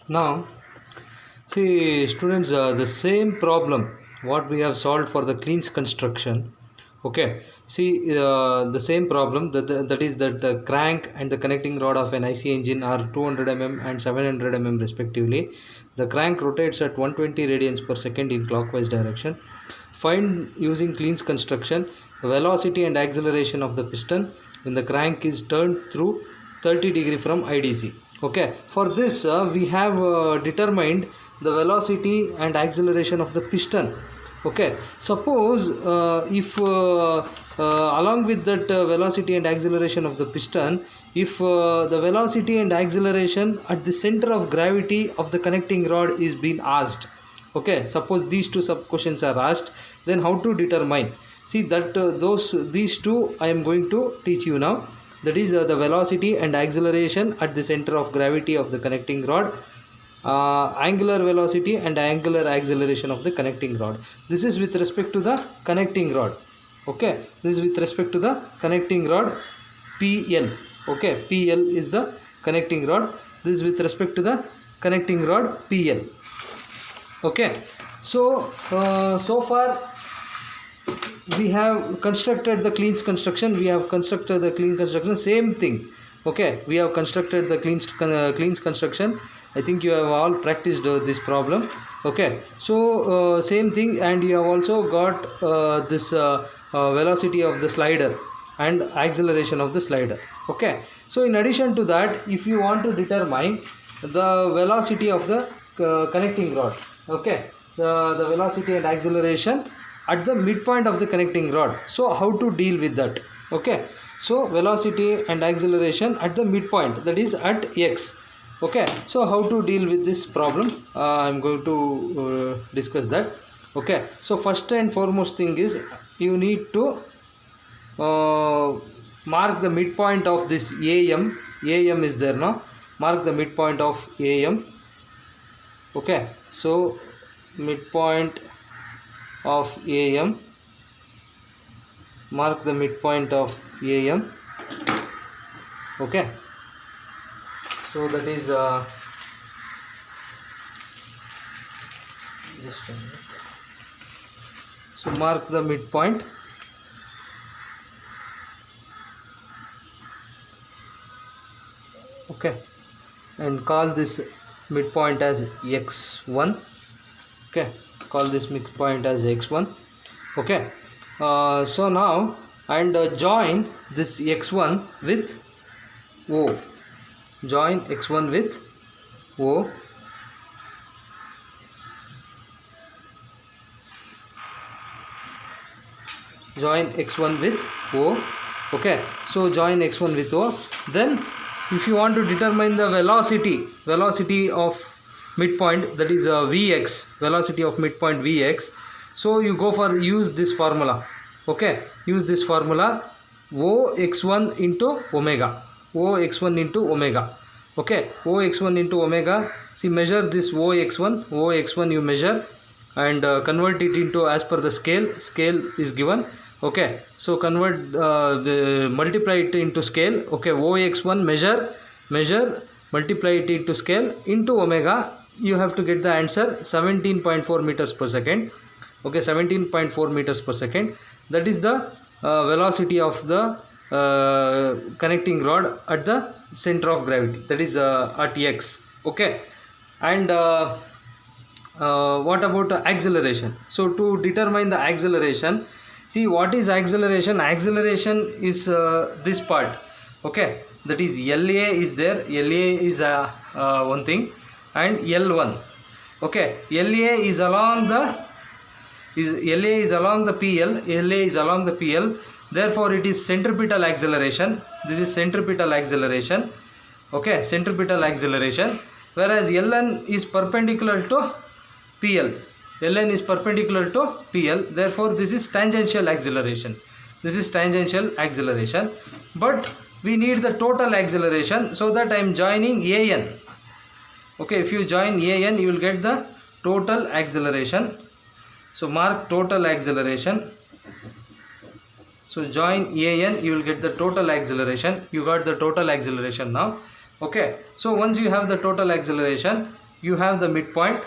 Now, see, students, the same problem what we have solved for the Klein's construction. Okay, see, the same problem that is that the crank and the connecting rod of an IC engine are 200 mm and 700 mm respectively. The crank rotates at 120 radians per second in clockwise direction. Find using Klein's construction the velocity and acceleration of the piston when the crank is turned through 30 degree from IDC. Okay, for this we have determined the velocity and acceleration of the piston. Okay, suppose if along with that velocity and acceleration of the piston, if the velocity and acceleration at the center of gravity of the connecting rod is being asked. Okay, suppose these two sub questions are asked, then how to determine? See that these two I am going to teach you now. That is the velocity and acceleration at the center of gravity of the connecting rod, angular velocity and angular acceleration of the connecting rod. This is with respect to the connecting rod. Okay, this is with respect to the connecting rod PL. Okay, PL is the connecting rod. This is with respect to the connecting rod PL. Okay, so so far we have constructed the Klein's construction. We have constructed the Klein construction, same thing. Okay, we have constructed the Klein's construction. I think you have all practiced this problem. Okay, so same thing, and you have also got this velocity of the slider and acceleration of the slider. Okay, so in addition to that, if you want to determine the velocity of the connecting rod, okay, the velocity and acceleration at the midpoint of the connecting rod, so how to deal with that? Okay, so velocity and acceleration at the midpoint, that is at x. Okay, so how to deal with this problem? I'm going to discuss that. Okay, so first and foremost thing is you need to mark the midpoint of this AM. AM is there now. Mark the midpoint of AM. Okay, so midpoint of AM. Mark the midpoint of AM. Okay, so that is just a minute. So mark the midpoint. Okay, and call this midpoint as x1. Okay, call this midpoint as x1. Okay, so now and join this x1 with O. Join x1 with O. Join x1 with O. Okay, so join x1 with O. Then if you want to determine the velocity of midpoint, that is Vx, velocity of midpoint Vx, so you go for use this formula. Okay, use this formula, Ox1 into omega. Ox1 into omega. Okay, Ox1 into omega. See, measure this Ox1 you measure and convert it into as per the scale is given. Okay, so convert multiply it into scale. Okay, Ox1 measure multiply it into scale into omega. You have to get the answer 17.4 meters per second. Okay, 17.4 meters per second. That is the velocity of the connecting rod at the center of gravity, that is at x. Okay, and what about acceleration? So to determine the acceleration, see, what is acceleration? Acceleration is this part. Okay, that is LA is there. LA is one thing, and L1. Okay, LA is along the PL. LA is along the PL. Therefore, it is centripetal acceleration. This is centripetal acceleration. Okay, centripetal acceleration. Whereas Ln is perpendicular to PL. Ln is perpendicular to PL. Therefore, this is tangential acceleration. This is tangential acceleration. But we need the total acceleration, so that I am joining AN. Okay, if you join AN, you will get the total acceleration. So mark total acceleration. So join AN, you will get the total acceleration. You got the total acceleration now. Okay, so once you have the total acceleration, you have the midpoint.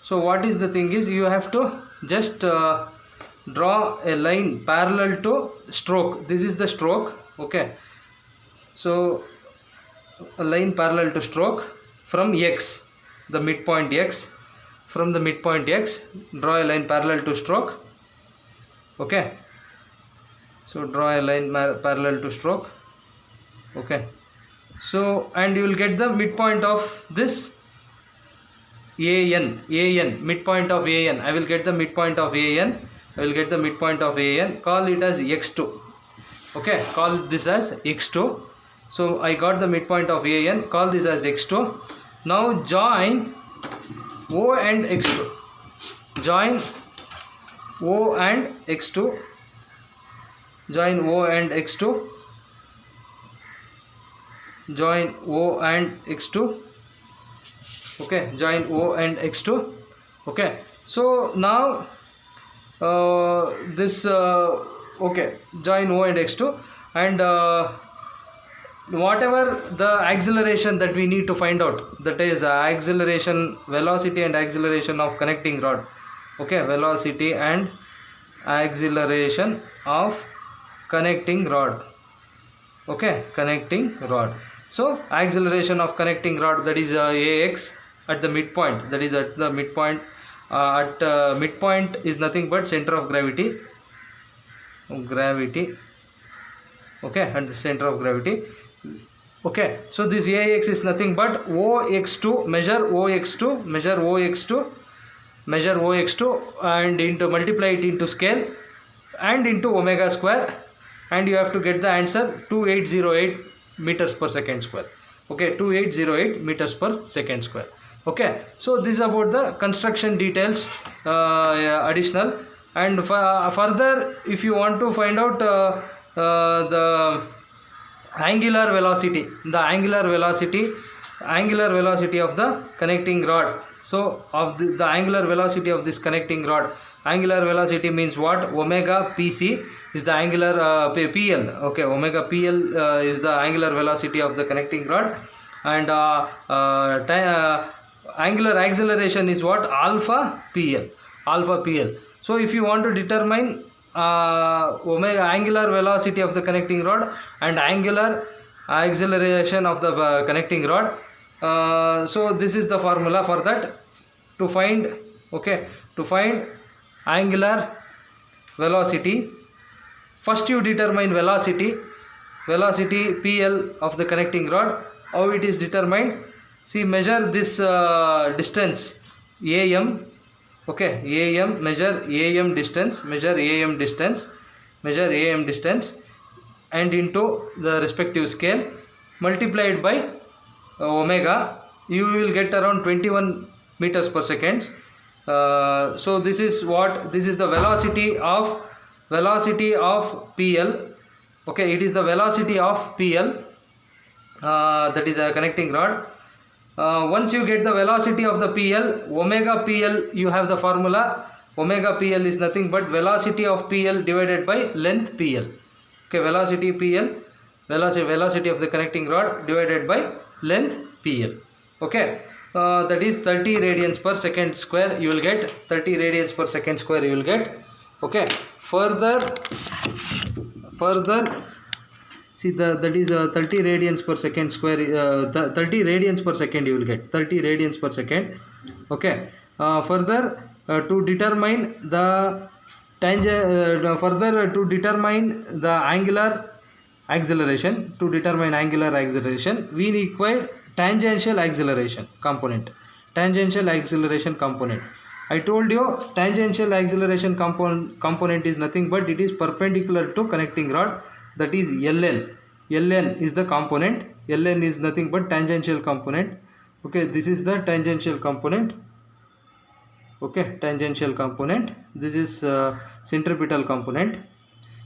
So what is the thing is, you have to just draw a line parallel to stroke. This is the stroke. Okay, so a line parallel to stroke from X, the midpoint X. From the midpoint X, draw a line parallel to stroke. Okay, so draw a line parallel to stroke. Okay, so and you will get the midpoint of this AN, midpoint of AN. I will get the midpoint of AN. I will get the midpoint of AN. Call it as X2. Okay, call this as X2. So I got the midpoint of AN. Call this as X2. Now join O and X2. Join O and X2. Join O and X2. Join O and X2. Okay, join O and X2. Okay, so now okay, join O and X2, and whatever the acceleration that we need to find out, that is acceleration, velocity and acceleration of connecting rod. Okay, velocity and acceleration of connecting rod. Okay, connecting rod. So acceleration of connecting rod, that is AX at the midpoint, that is at the midpoint. Midpoint is nothing but center of gravity. Okay, at the center of gravity. Okay, so this AX is nothing but OX2. Measure OX2, measure OX2, measure OX2, and into multiply it into scale and into omega square, and you have to get the answer 2808 meters per second square. Okay, 2808 meters per second square. Okay, so this is about the construction details, additional. And further, if you want to find out the angular velocity, angular velocity of the connecting rod. So of the angular velocity of this connecting rod, angular velocity means what? Omega PC is the angular PL. Okay, omega PL is the angular velocity of the connecting rod, and angular acceleration is what? Alpha PL. So if you want to determine angular velocity of the connecting rod and angular acceleration of the connecting rod, so this is the formula for that, to find, okay, to find angular velocity. First you determine velocity PL of the connecting rod. How it is determined? See, measure this distance AM. Okay, AM, measure AM distance, and into the respective scale, multiplied by omega, you will get around 21 meters per second. So this is what? This is the velocity of PL. Okay, it is the velocity of PL, that is a connecting rod. Once you get the velocity of the PL, omega PL, you have the formula. Omega PL is nothing but velocity of PL divided by length PL. Okay, velocity PL, velocity of the connecting rod divided by length PL. Okay, that is 30 radians per second square. You will get 30 radians per second square. You will get. Okay, further. See, that is 30 radians per second square. 30 radians per second you will get. 30 radians per second. Okay. Further, to determine the to determine the angular acceleration. We require tangential acceleration component. I told you tangential acceleration component is nothing but it is perpendicular to connecting rod. That is LN. LN is the component. LN is nothing but tangential component. Okay, this is the tangential component. Okay, tangential component. This is centripetal component.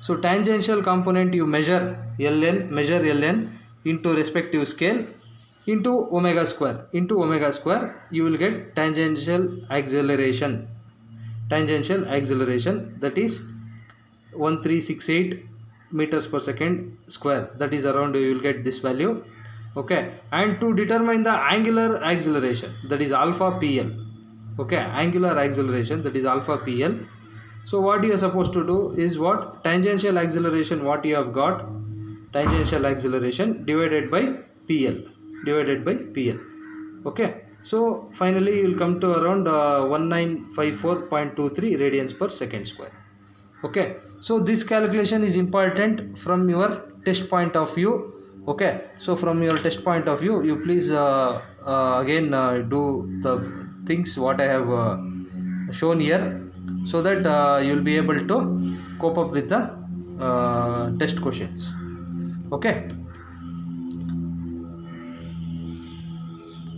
So tangential component you measure LN into respective scale into omega square. You will get tangential acceleration. That is 1368 meters per second square. That is around, you will get this value. Okay, and to determine the angular acceleration, that is alpha PL. Okay, angular acceleration, that is alpha PL. So what you are supposed to do is what? Tangential acceleration, what you have got, tangential acceleration divided by PL, divided by PL. Okay, so finally you will come to around 1954.23 radians per second square. Okay, so this calculation is important from your test point of view. Okay, so from your test point of view, you please again do the things what I have shown here, so that you will be able to cope up with the test questions. Okay.